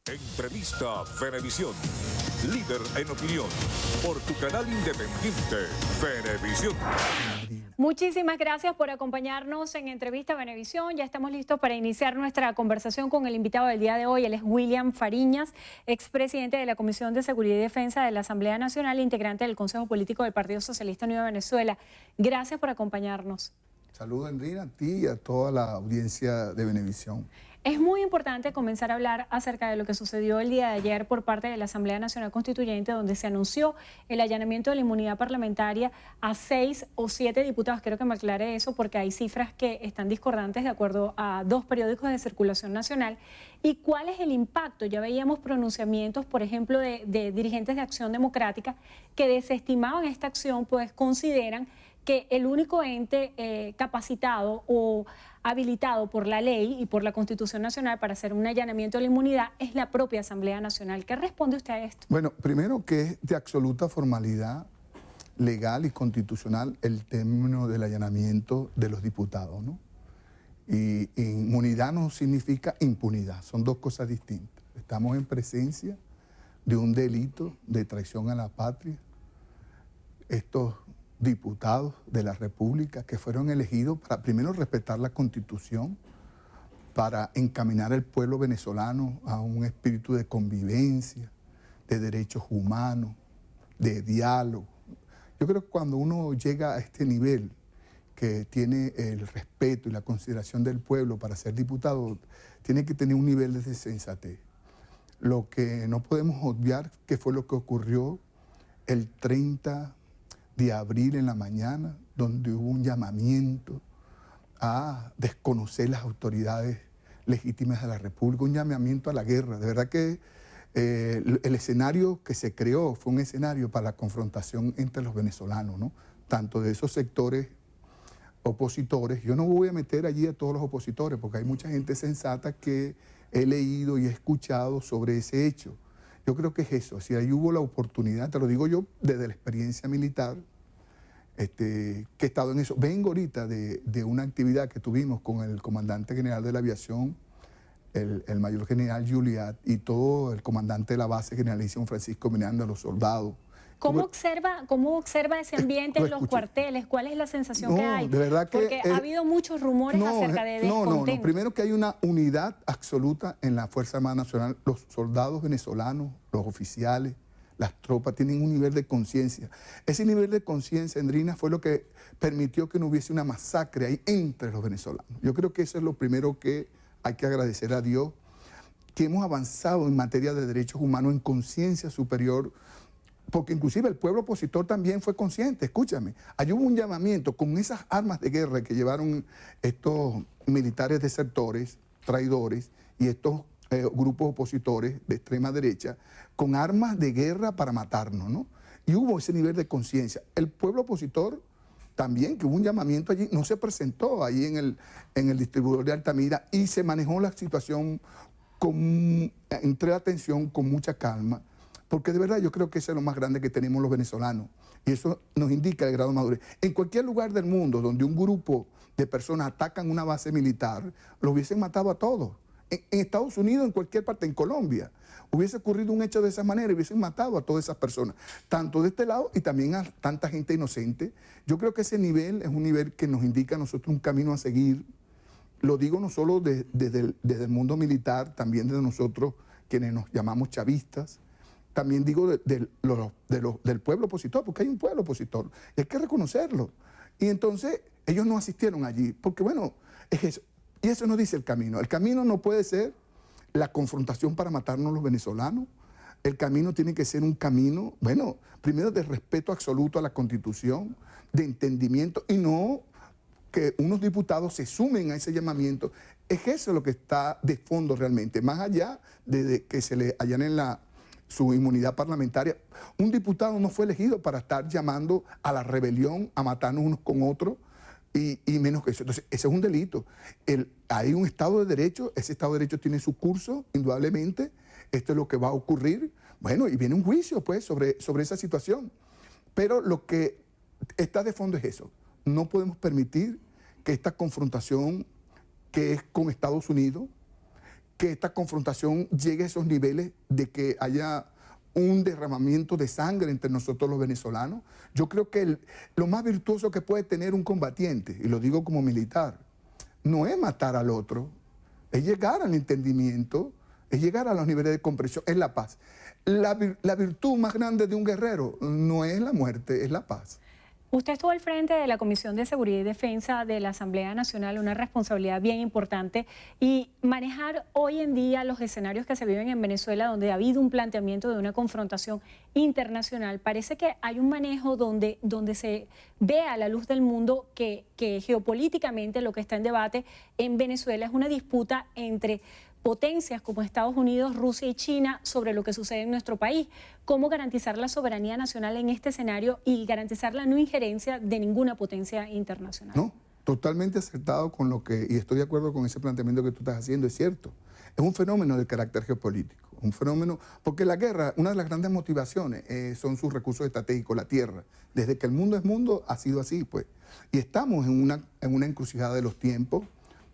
Entrevista Venevisión, líder en opinión, por tu canal independiente, Venevisión. Muchísimas gracias por acompañarnos en Entrevista Venevisión. Ya estamos listos para iniciar nuestra conversación con el invitado del día de hoy. Él es William Fariñas, expresidente de la Comisión de Seguridad y Defensa de la Asamblea Nacional, integrante del Consejo Político del Partido Socialista Unido de Venezuela. Gracias por acompañarnos. Saludos, Andrina, a ti y a toda la audiencia de Venevisión. Es muy importante comenzar a hablar acerca de lo que sucedió el día de ayer por parte de la Asamblea Nacional Constituyente, donde se anunció el allanamiento de la inmunidad parlamentaria a 6 o 7 diputados. Quiero que me aclare eso porque hay cifras que están discordantes de acuerdo a 2 periódicos de circulación nacional. ¿Y cuál es el impacto? Ya veíamos pronunciamientos, por ejemplo, de dirigentes de Acción Democrática que desestimaban esta acción, pues consideran que el único ente capacitado o habilitado por la ley y por la Constitución Nacional para hacer un allanamiento de la inmunidad es la propia Asamblea Nacional. ¿Qué responde usted a esto? Bueno, primero que es de absoluta formalidad legal y constitucional el término del allanamiento de los diputados, ¿no? Y inmunidad no significa impunidad, son dos cosas distintas. Estamos en presencia de un delito de traición a la patria. Estos diputados de la República que fueron elegidos para primero respetar la Constitución, para encaminar al pueblo venezolano a un espíritu de convivencia, de derechos humanos, de diálogo. Yo creo que cuando uno llega a este nivel, que tiene el respeto y la consideración del pueblo para ser diputado, tiene que tener un nivel de sensatez. Lo que no podemos obviar que fue lo que ocurrió el 30 de abril en la mañana, donde hubo un llamamiento a desconocer las autoridades legítimas de la República, un llamamiento a la guerra. De verdad que el escenario que se creó fue un escenario para la confrontación entre los venezolanos, ¿no? Tanto de esos sectores opositores. Yo no voy a meter allí a todos los opositores, porque hay mucha gente sensata que he leído y he escuchado sobre ese hecho. Yo creo que es eso, si ahí hubo la oportunidad, te lo digo yo desde la experiencia militar, que he estado en eso. Vengo ahorita de una actividad que tuvimos con el comandante general de la aviación, el mayor general Juliat, y todo el comandante de la base generalísimo Francisco Miranda, los soldados. ¿Cómo observa ese ambiente en los cuarteles? ¿Cuál es la sensación que hay? De verdad que porque ha habido muchos rumores acerca de descontento. No. Primero que hay una unidad absoluta en la Fuerza Armada Nacional. Los soldados venezolanos, los oficiales, las tropas tienen un nivel de conciencia. Ese nivel de conciencia, Andrina, fue lo que permitió que no hubiese una masacre ahí entre los venezolanos. Yo creo que eso es lo primero que hay que agradecer a Dios, que hemos avanzado en materia de derechos humanos en conciencia superior, porque inclusive el pueblo opositor también fue consciente. Escúchame, allí hubo un llamamiento con esas armas de guerra que llevaron estos militares desertores, traidores, y estos grupos opositores de extrema derecha, con armas de guerra para matarnos, ¿no? Y hubo ese nivel de conciencia. El pueblo opositor también, que hubo un llamamiento allí, no se presentó ahí en el distribuidor de Altamira y se manejó la situación entre la atención, con mucha calma, porque de verdad yo creo que eso es lo más grande que tenemos los venezolanos y eso nos indica el grado de madurez. En cualquier lugar del mundo donde un grupo de personas atacan una base militar, lo hubiesen matado a todos. En Estados Unidos, en cualquier parte, en Colombia, hubiese ocurrido un hecho de esa manera y hubiesen matado a todas esas personas, tanto de este lado y también a tanta gente inocente. Yo creo que ese nivel es un nivel que nos indica a nosotros un camino a seguir. Lo digo no solo desde el mundo militar, también desde nosotros, quienes nos llamamos chavistas. También digo del pueblo opositor, porque hay un pueblo opositor, y hay que reconocerlo. Y entonces ellos no asistieron allí, porque bueno, es eso. Y eso nos dice el camino. El camino no puede ser la confrontación para matarnos los venezolanos. El camino tiene que ser un camino, bueno, primero de respeto absoluto a la Constitución, de entendimiento, y no que unos diputados se sumen a ese llamamiento. Es eso lo que está de fondo realmente, más allá de que se le allanen su inmunidad parlamentaria. Un diputado no fue elegido para estar llamando a la rebelión, a matarnos unos con otros, y menos que eso. Entonces, ese es un delito. Hay un Estado de Derecho, ese Estado de Derecho tiene su curso, indudablemente. Esto es lo que va a ocurrir. Bueno, y viene un juicio, pues, sobre esa situación. Pero lo que está de fondo es eso. No podemos permitir que esta confrontación, que es con Estados Unidos, que esta confrontación llegue a esos niveles de que haya un derramamiento de sangre entre nosotros los venezolanos. Yo creo que lo más virtuoso que puede tener un combatiente, y lo digo como militar, no es matar al otro, es llegar al entendimiento, es llegar a los niveles de comprensión, es la paz. La virtud más grande de un guerrero no es la muerte, es la paz. Usted estuvo al frente de la Comisión de Seguridad y Defensa de la Asamblea Nacional, una responsabilidad bien importante, y manejar hoy en día los escenarios que se viven en Venezuela, donde ha habido un planteamiento de una confrontación internacional. Parece que hay un manejo donde se ve a la luz del mundo que geopolíticamente lo que está en debate en Venezuela es una disputa entre potencias como Estados Unidos, Rusia y China sobre lo que sucede en nuestro país. ¿Cómo garantizar la soberanía nacional en este escenario y garantizar la no injerencia de ninguna potencia internacional? No, totalmente acertado con lo que, y estoy de acuerdo con ese planteamiento que tú estás haciendo, es cierto. Es un fenómeno de carácter geopolítico, un fenómeno, porque la guerra, una de las grandes motivaciones son sus recursos estratégicos, la tierra. Desde que el mundo es mundo ha sido así, pues. Y estamos en una encrucijada de los tiempos.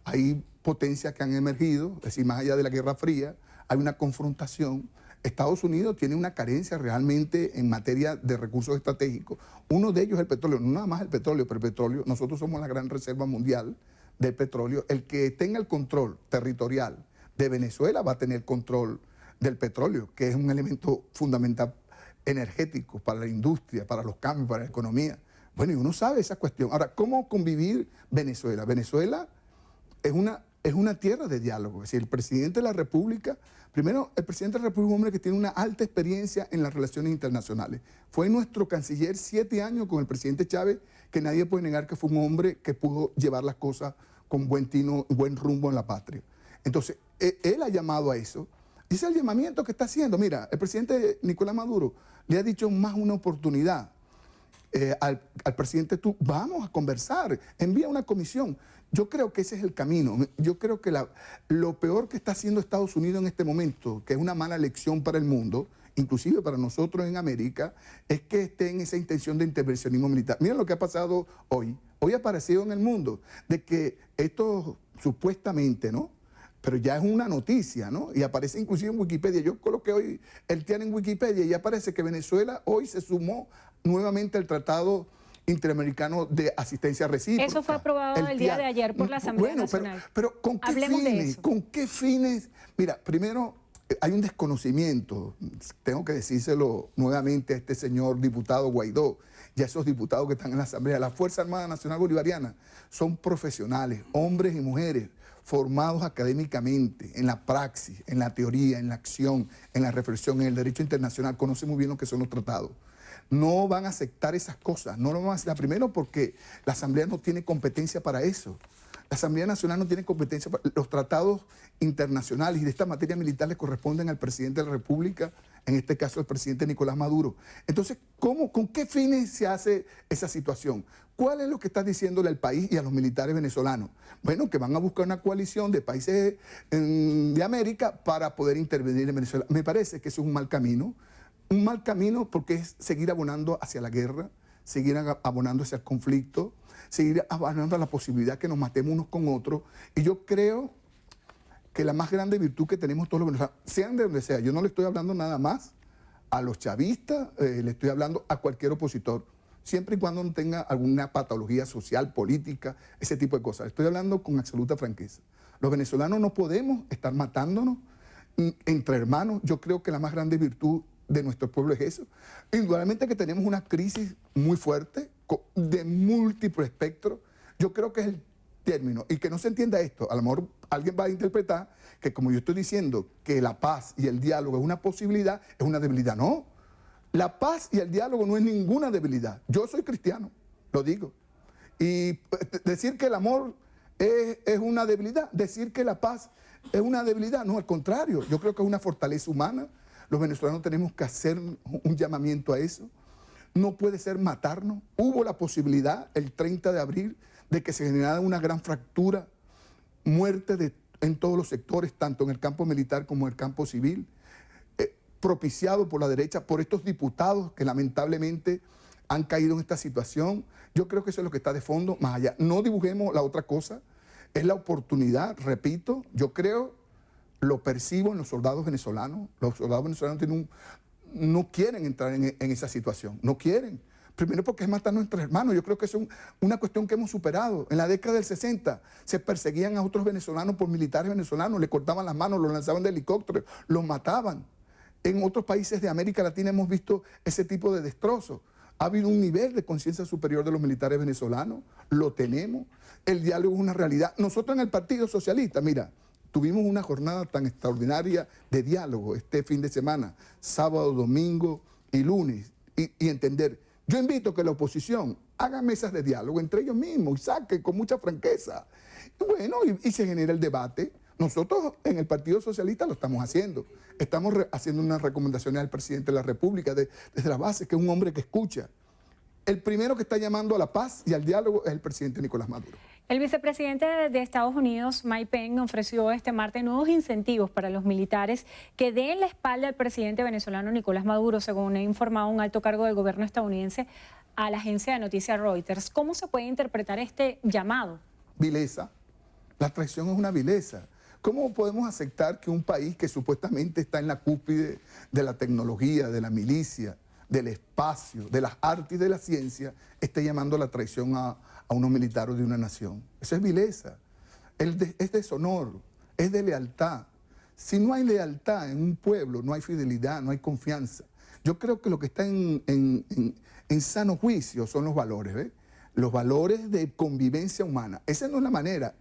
Hay potencias que han emergido, es decir, más allá de la Guerra Fría, hay una confrontación. Estados Unidos tiene una carencia realmente en materia de recursos estratégicos. Uno de ellos es el petróleo, no nada más el petróleo, pero el petróleo, nosotros somos la gran reserva mundial del petróleo. El que tenga el control territorial de Venezuela va a tener control del petróleo, que es un elemento fundamental energético para la industria, para los cambios, para la economía. Bueno, y uno sabe esa cuestión. Ahora, ¿cómo convivir Venezuela? Venezuela es una tierra de diálogo. Es decir, el presidente de la República, primero, el presidente de la República es un hombre que tiene una alta experiencia en las relaciones internacionales. Fue nuestro canciller 7 años con el presidente Chávez, que nadie puede negar que fue un hombre que pudo llevar las cosas con buen tino, buen rumbo en la patria. Entonces, él ha llamado a eso. Y ese es el llamamiento que está haciendo. Mira, el presidente Nicolás Maduro le ha dicho más una oportunidad al presidente, tú, vamos a conversar, envía una comisión. Yo creo que ese es el camino. Yo creo que lo peor que está haciendo Estados Unidos en este momento, que es una mala lección para el mundo, inclusive para nosotros en América, es que esté en esa intención de intervencionismo militar. Miren lo que ha pasado hoy. Hoy ha aparecido en el mundo de que esto supuestamente, ¿no? Pero ya es una noticia, ¿no? Y aparece inclusive en Wikipedia. Yo coloqué hoy el TIAN en Wikipedia y aparece que Venezuela hoy se sumó nuevamente al Tratado Interamericano de Asistencia Recíproca. Eso fue aprobado el día de ayer por la Asamblea Nacional. Pero ¿con qué fines? ¿Con qué fines? Mira, primero hay un desconocimiento, tengo que decírselo nuevamente a este señor diputado Guaidó y a esos diputados que están en la Asamblea. La Fuerza Armada Nacional Bolivariana son profesionales, hombres y mujeres, formados académicamente, en la praxis, en la teoría, en la acción, en la reflexión, en el derecho internacional, conocen muy bien lo que son los tratados. No van a aceptar esas cosas, no lo van a aceptar. Primero porque la Asamblea no tiene competencia para eso. La Asamblea Nacional no tiene competencia para los tratados internacionales y de esta materia militar le corresponden al presidente de la República, en este caso el presidente Nicolás Maduro. Entonces, ¿con qué fines se hace esa situación? ¿Cuál es lo que está diciéndole al país y a los militares venezolanos? Bueno, que van a buscar una coalición de países de América para poder intervenir en Venezuela. Me parece que eso es un mal camino. Un mal camino porque es seguir abonando hacia la guerra, seguir abonando hacia el conflicto, seguir abonando a la posibilidad que nos matemos unos con otros. Y yo creo que la más grande virtud que tenemos todos los venezolanos, sean de donde sea, yo no le estoy hablando nada más a los chavistas, le estoy hablando a cualquier opositor, siempre y cuando no tenga alguna patología social, política, ese tipo de cosas. Estoy hablando con absoluta franqueza. Los venezolanos no podemos estar matándonos entre hermanos. Yo creo que la más grande virtud de nuestro pueblo es eso. Indudablemente que tenemos una crisis muy fuerte, de múltiples espectros. Yo creo que es el término. Y que no se entienda esto. A lo mejor alguien va a interpretar que como yo estoy diciendo que la paz y el diálogo es una posibilidad, es una debilidad. No. La paz y el diálogo no es ninguna debilidad. Yo soy cristiano, lo digo. Y decir que el amor es una debilidad, decir que la paz es una debilidad, no, al contrario. Yo creo que es una fortaleza humana. Los venezolanos tenemos que hacer un llamamiento a eso. No puede ser matarnos. Hubo la posibilidad el 30 de abril de que se generara una gran fractura, muerte en todos los sectores, tanto en el campo militar como en el campo civil, propiciado por la derecha, por estos diputados que lamentablemente han caído en esta situación. Yo creo que eso es lo que está de fondo, más allá. No dibujemos la otra cosa, es la oportunidad, repito, yo creo lo percibo en los soldados venezolanos. Los soldados venezolanos no quieren entrar en esa situación, no quieren. Primero porque es matar a nuestros hermanos. Yo creo que es una cuestión que hemos superado. En la década del 60 se perseguían a otros venezolanos por militares venezolanos, le cortaban las manos, los lanzaban de helicópteros, los mataban. En otros países de América Latina hemos visto ese tipo de destrozos. Ha habido un nivel de conciencia superior de los militares venezolanos, lo tenemos. El diálogo es una realidad. Nosotros en el Partido Socialista, mira, tuvimos una jornada tan extraordinaria de diálogo este fin de semana, sábado, domingo y lunes, y entender. Yo invito a que la oposición haga mesas de diálogo entre ellos mismos y saque con mucha franqueza. Y bueno, y se genera el debate. Nosotros en el Partido Socialista lo estamos haciendo. Estamos haciendo unas recomendaciones al presidente de la República desde la base, que es un hombre que escucha. El primero que está llamando a la paz y al diálogo es el presidente Nicolás Maduro. El vicepresidente de Estados Unidos, Mike Pence, ofreció este martes nuevos incentivos para los militares que den la espalda al presidente venezolano Nicolás Maduro, según ha informado un alto cargo del gobierno estadounidense a la agencia de noticias Reuters. ¿Cómo se puede interpretar este llamado? Vileza. La traición es una vileza. ¿Cómo podemos aceptar que un país que supuestamente está en la cúspide de la tecnología, de la milicia, del espacio, de las artes y de la ciencia, esté llamando a la traición a unos militares de una nación? Eso es vileza, es deshonor, es de lealtad. Si no hay lealtad en un pueblo, no hay fidelidad, no hay confianza. Yo creo que lo que está en sano juicio son los valores, ¿ves? Los valores de convivencia humana. Esa no es la manera.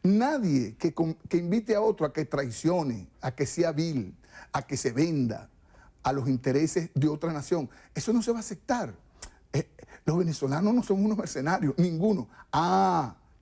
Nadie que invite a otro a que traicione, a que sea vil, a que se venda a los intereses de otra nación, eso no se va a aceptar. Los venezolanos no somos unos mercenarios, ninguno.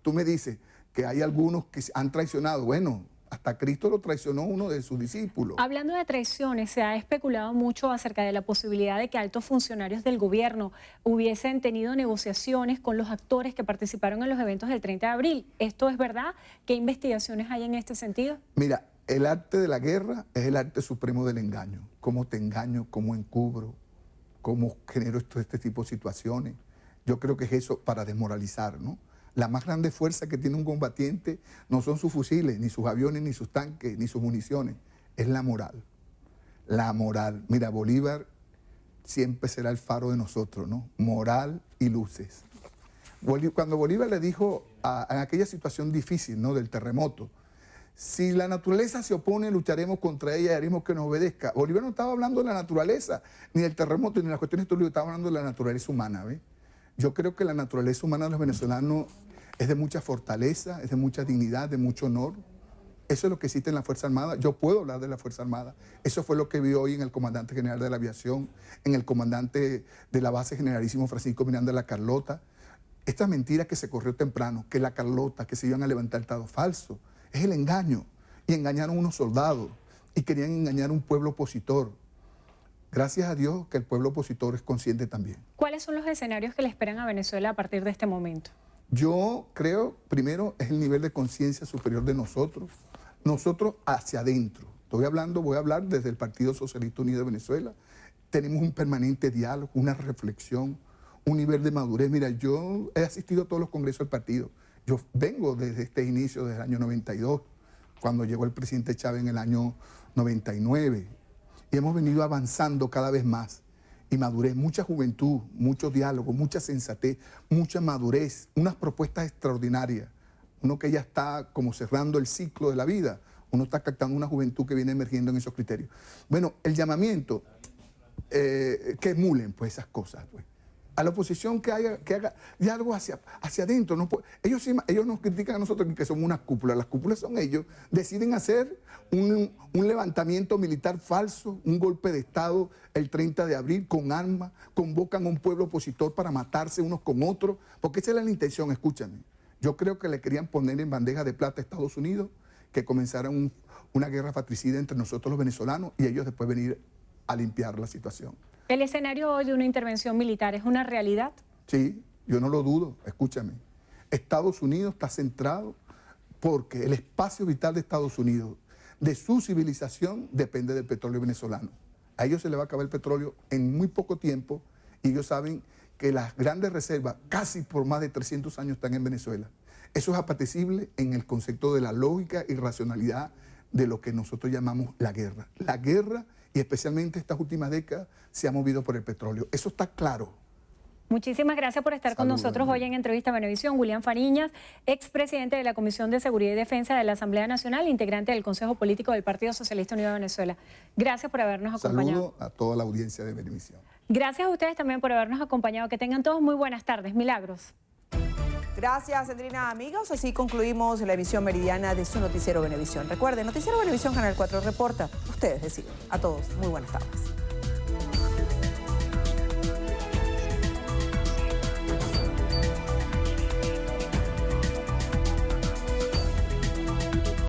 Tú me dices que hay algunos que han traicionado. Bueno, hasta Cristo lo traicionó uno de sus discípulos. Hablando de traiciones, se ha especulado mucho acerca de la posibilidad de que altos funcionarios del gobierno hubiesen tenido negociaciones con los actores que participaron en los eventos del 30 de abril. ¿Esto es verdad? ¿Qué investigaciones hay en este sentido? Mira, el arte de la guerra es el arte supremo del engaño. Cómo te engaño, cómo encubro, cómo genero este tipo de situaciones. Yo creo que es eso para desmoralizar, ¿no? La más grande fuerza que tiene un combatiente no son sus fusiles, ni sus aviones, ni sus tanques, ni sus municiones. Es la moral. La moral. Mira, Bolívar siempre será el faro de nosotros, ¿no? Moral y luces. Cuando Bolívar le dijo en aquella situación difícil, ¿no? Del terremoto, si la naturaleza se opone, lucharemos contra ella y haremos que nos obedezca. Bolívar no estaba hablando de la naturaleza, ni del terremoto, ni de las cuestiones históricas, estaba hablando de la naturaleza humana, ¿ves? Yo creo que la naturaleza humana de los venezolanos es de mucha fortaleza, es de mucha dignidad, de mucho honor. Eso es lo que existe en la Fuerza Armada. Yo puedo hablar de la Fuerza Armada. Eso fue lo que vi hoy en el comandante general de la aviación, en el comandante de la base generalísimo Francisco Miranda de la Carlota. Esta mentira que se corrió temprano, que la Carlota, que se iban a levantar el Estado, falso. Es el engaño. Y engañaron a unos soldados y querían engañar a un pueblo opositor. Gracias a Dios que el pueblo opositor es consciente también. ¿Cuáles son los escenarios que le esperan a Venezuela a partir de este momento? Yo creo, primero, es el nivel de conciencia superior de nosotros hacia adentro. Voy a hablar desde el Partido Socialista Unido de Venezuela. Tenemos un permanente diálogo, una reflexión, un nivel de madurez. Mira, yo he asistido a todos los congresos del partido. Yo vengo desde este inicio, desde el año 92, cuando llegó el presidente Chávez en el año 99. Y hemos venido avanzando cada vez más. Y madurez, mucha juventud, mucho diálogo, mucha sensatez, mucha madurez, unas propuestas extraordinarias. Uno que ya está como cerrando el ciclo de la vida, uno está captando una juventud que viene emergiendo en esos criterios. Bueno, el llamamiento, que emulen pues esas cosas, pues. A la oposición que haga diálogo hacia adentro. No puede, ellos nos critican a nosotros que somos una cúpula. Las cúpulas son ellos. Deciden hacer un levantamiento militar falso, un golpe de Estado el 30 de abril con armas, convocan a un pueblo opositor para matarse unos con otros, porque esa era la intención, escúchame. Yo creo que le querían poner en bandeja de plata a Estados Unidos que comenzara una guerra fratricida entre nosotros los venezolanos y ellos después venir a limpiar la situación. ¿El escenario hoy de una intervención militar es una realidad? Sí, yo no lo dudo, escúchame. Estados Unidos está centrado porque el espacio vital de Estados Unidos, de su civilización, depende del petróleo venezolano. A ellos se les va a acabar el petróleo en muy poco tiempo y ellos saben que las grandes reservas, casi por más de 300 años, están en Venezuela. Eso es apetecible en el concepto de la lógica y racionalidad de lo que nosotros llamamos la guerra. La guerra, y especialmente estas últimas décadas, se ha movido por el petróleo. Eso está claro. Muchísimas gracias por estar con nosotros hoy en Entrevista Venevisión. William Fariñas, expresidente de la Comisión de Seguridad y Defensa de la Asamblea Nacional, integrante del Consejo Político del Partido Socialista Unido de Venezuela. Gracias por habernos acompañado. Saludo a toda la audiencia de Venevisión. Gracias a ustedes también por habernos acompañado. Que tengan todos muy buenas tardes. Milagros. Gracias, Sandrina. Amigos, así concluimos la emisión meridiana de su noticiero Venevisión. Recuerden, Noticiero Venevisión, Canal 4 reporta. Ustedes deciden. A todos, muy buenas tardes.